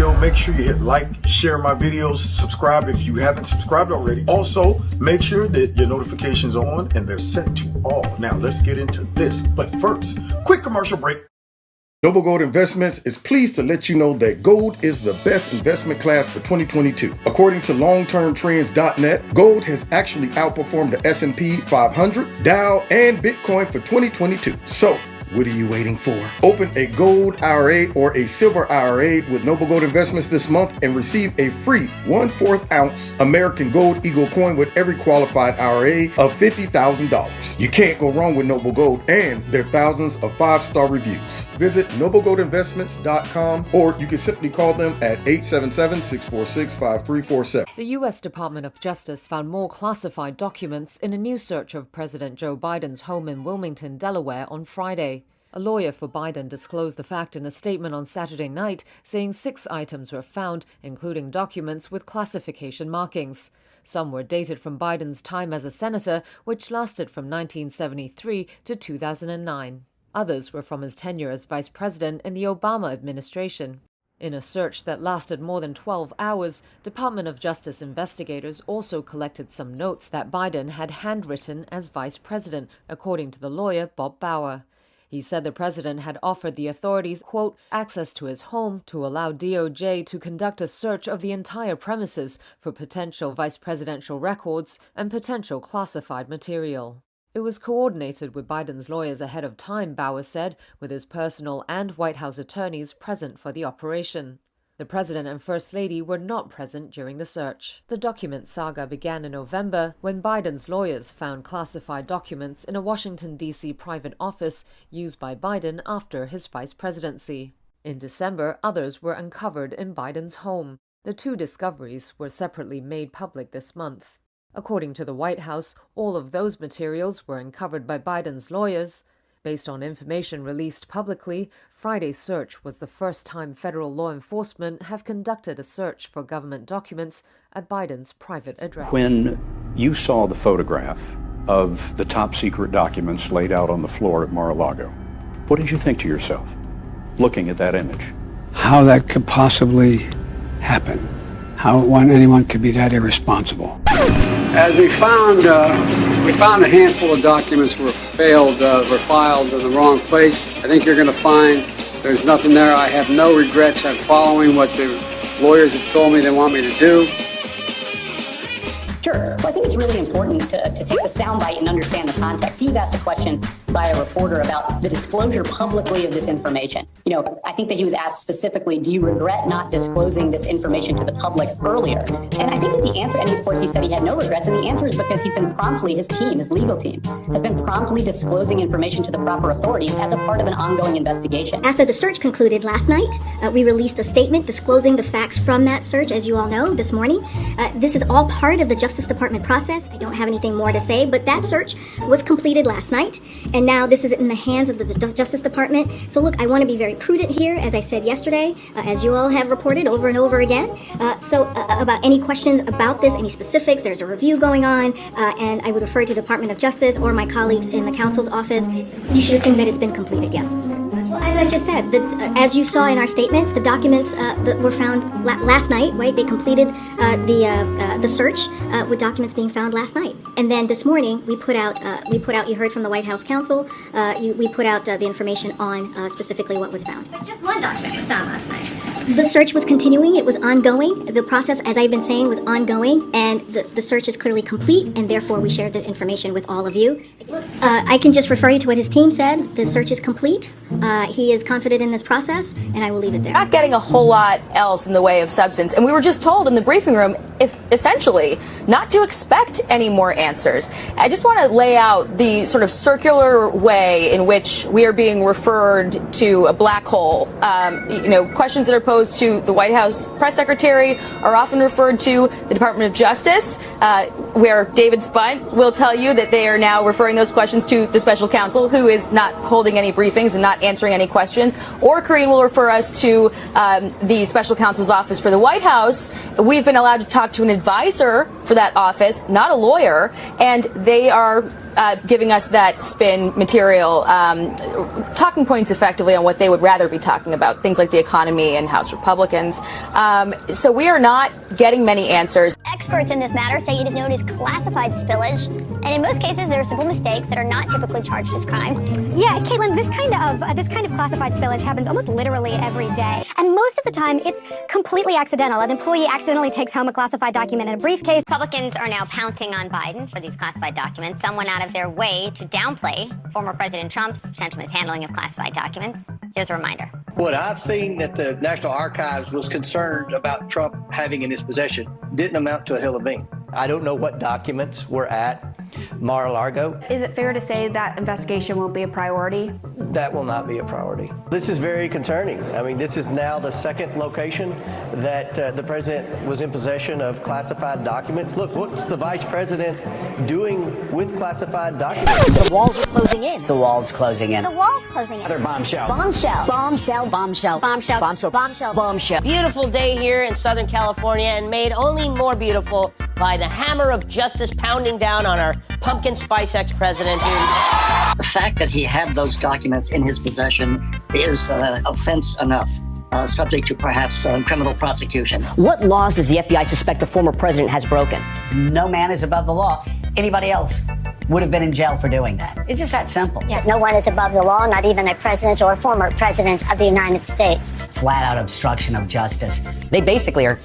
video, make sure you hit like, share my videos, subscribe if you haven't subscribed already. Also, make sure that your notifications are on and they're set to all. Now, let's get into this. But first, quick commercial break. Noble Gold Investments is pleased to let you know that gold is the best investment class for 2022. According to longtermtrends.net, gold has actually outperformed the S&P 500, Dow, and Bitcoin for 2022. So, what are you waiting for? Open a gold IRA or a silver IRA with Noble Gold Investments this month and receive a free 1/4 ounce American Gold Eagle coin with every qualified IRA of $50,000. You can't go wrong with Noble Gold and their thousands of 5-star reviews. Visit noblegoldinvestments.com or you can simply call them at 877-646-5347. The U.S. Department of Justice found more classified documents in a new search of President Joe Biden's home in Wilmington, Delaware on Friday. A lawyer for Biden disclosed the fact in a statement on Saturday night, saying 6 items were found, including documents with classification markings. Some were dated from Biden's time as a senator, which lasted from 1973 to 2009. Others were from his tenure as vice president in the Obama administration. In a search that lasted more than 12 hours, Department of Justice investigators also collected some notes that Biden had handwritten as vice president, according to the lawyer Bob Bauer. He said the president had offered the authorities, quote, access to his home to allow DOJ to conduct a search of the entire premises for potential vice presidential records and potential classified material. It was coordinated with Biden's lawyers ahead of time, Bauer said, with his personal and White House attorneys present for the operation. The president and first lady were not present during the search. The document saga began in November when Biden's lawyers found classified documents in a Washington, D.C. private office used by Biden after his vice presidency. In December, others were uncovered in Biden's home. The 2 discoveries were separately made public this month. According to the White House, all of those materials were uncovered by Biden's lawyers. Based on information released publicly, Friday's search was the first time federal law enforcement have conducted a search for government documents at Biden's private address. When you saw the photograph of the top secret documents laid out on the floor at Mar-a-Lago, what did you think to yourself, looking at that image? How that could possibly happen. How anyone could be that irresponsible. As we found a handful of documents were filed in the wrong place. I think you're going to find there's nothing there. I have no regrets at following what the lawyers have told me they want me to do. Sure. Well, I think it's really important to take the soundbite and understand the context. He was asked a question by a reporter about the disclosure publicly of this information. You know, I think that he was asked specifically, do you regret not disclosing this information to the public earlier? And I think that the answer, and of course he said he had no regrets, and the answer is because he's been promptly, his team, his legal team, has been promptly disclosing information to the proper authorities as a part of an ongoing investigation. After the search concluded last night, we released a statement disclosing the facts from that search, as you all know, this morning. This is all part of the Justice Department process. I don't have anything more to say, but that search was completed last night, and now this is in the hands of the Justice Department. So look, I want to be very prudent here, as I said yesterday, as you all have reported over and over again. About any questions about this, any specifics, there's a review going on, and I would refer to Department of Justice or my colleagues in the counsel's office. You should assume that it's been completed, yes. Well, as I just said, as you saw in our statement, the documents that were found last night, right? They completed the search with documents being found last night, and then this morning we put out. You heard from the White House counsel. We put out the information on specifically what was found. Just one document was found last night. The search was continuing. It was ongoing. The process, as I've been saying, was ongoing, and the search is clearly complete, and therefore we shared the information with all of you. I can just refer you to what his team said. The search is complete. He is confident in this process, and I will leave it there. Not getting a whole lot else in the way of substance, and we were just told in the briefing room, essentially, not to expect any more answers. I just want to lay out the sort of circular way in which we are being referred to a black hole. Questions that are posed to the White House press secretary are often referred to the Department of Justice, where David Spunt will tell you that they are now referring those questions to the special counsel, who is not holding any briefings and not answering any questions. Or Karine will refer us to the special counsel's office for the White House. We've been allowed to talk to an advisor for that office, not a lawyer, and they are giving us that spin material, talking points effectively on what they would rather be talking about, things like the economy and House Republicans. So we are not getting many answers. Experts in this matter say it is known as classified spillage, and in most cases there are simple mistakes that are not typically charged as crime. Yeah, Caitlin, this kind of classified spillage happens almost literally every day, and most of the time it's completely accidental. An employee accidentally takes home a classified document in a briefcase. Republicans are now pouncing on Biden for these classified documents. Some went out of their way to downplay former President Trump's potential mishandling of classified documents. Here's a reminder. What I've seen that the National Archives was concerned about Trump having in his possession didn't amount to a hill of beans. I don't know what documents were at Mar-a-Lago. Is it fair to say that investigation won't be a priority? That will not be a priority. This is very concerning. I mean, this is now the second location that the president was in possession of classified documents. Look, what's the vice president doing with classified documents? The walls are closing in. The wall's closing in. The wall's closing in. Another bombshell. Bombshell. Bombshell, bombshell, Bombshell. bombshell, bombshell, bombshell. Beautiful day here in Southern California, and made only more beautiful by the hammer of justice pounding down on our pumpkin spice ex-president. The fact that he had those documents in his possession is offense enough, subject to perhaps criminal prosecution. What laws does the FBI suspect the former president has broken? No man is above the law. Anybody else would have been in jail for doing that. It's just that simple. Yeah, no one is above the law, not even a president or former president of the United States. Flat out obstruction of justice. They basically are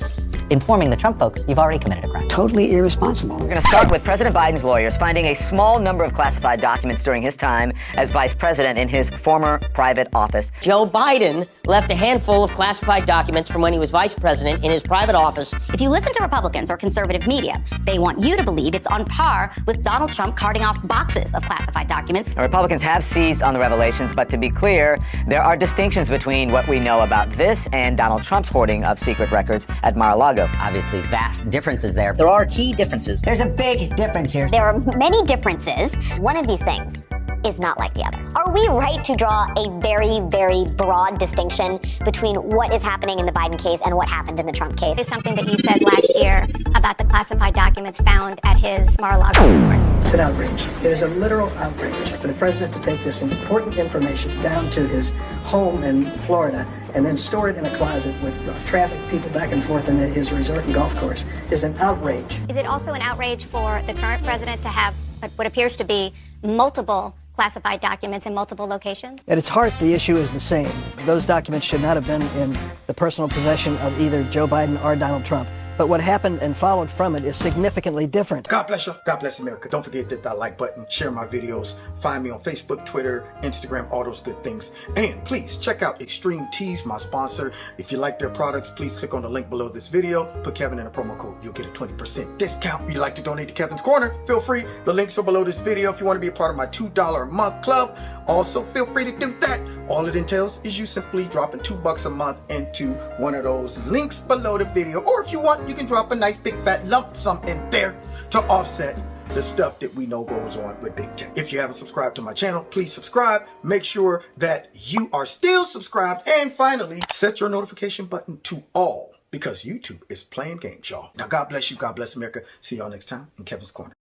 informing the Trump folks you've already committed a crime. Totally irresponsible. We're going to start with President Biden's lawyers finding a small number of classified documents during his time as vice president in his former private office. Joe Biden left a handful of classified documents from when he was vice president in his private office. If you listen to Republicans or conservative media, they want you to believe it's on par with Donald Trump carting off boxes of classified documents. Now, Republicans have seized on the revelations, but to be clear, there are distinctions between what we know about this and Donald Trump's hoarding of secret records at Mar-a-Lago. Obviously, vast differences there. There are key differences. There's a big difference here. There are many differences. One of these things is not like the other. Are we right to draw a very, very broad distinction between what is happening in the Biden case and what happened in the Trump case? It's something that you said last year about the classified documents found at his Mar-a-Lago resort. It's an outrage. It is a literal outrage for the president to take this important information down to his home in Florida and then store it in a closet with traffic, people back and forth in his resort and golf course is an outrage. Is it also an outrage for the current president to have what appears to be multiple classified documents in multiple locations? At its heart, the issue is the same. Those documents should not have been in the personal possession of either Joe Biden or Donald Trump. But what happened and followed from it is significantly different. God bless you. God bless America. Don't forget to hit that like button, share my videos, find me on Facebook, Twitter, Instagram, all those good things. And please check out Extreme Teas, my sponsor. If you like their products, please click on the link below this video. Put Kevin in a promo code. You'll get a 20% discount. If you'd like to donate to Kevin's Corner, feel free. The links are below this video. If you want to be a part of my $2 a month club, also feel free to do that. All it entails is you simply dropping $2 a month into one of those links below the video. Or if you want, you can drop a nice big fat lump sum in there to offset the stuff that we know goes on with big tech. If you haven't subscribed to my channel, please subscribe. Make sure that you are still subscribed. And finally, set your notification button to all, because YouTube is playing games, y'all. Now, God bless you. God bless America. See y'all next time in Kevin's Corner.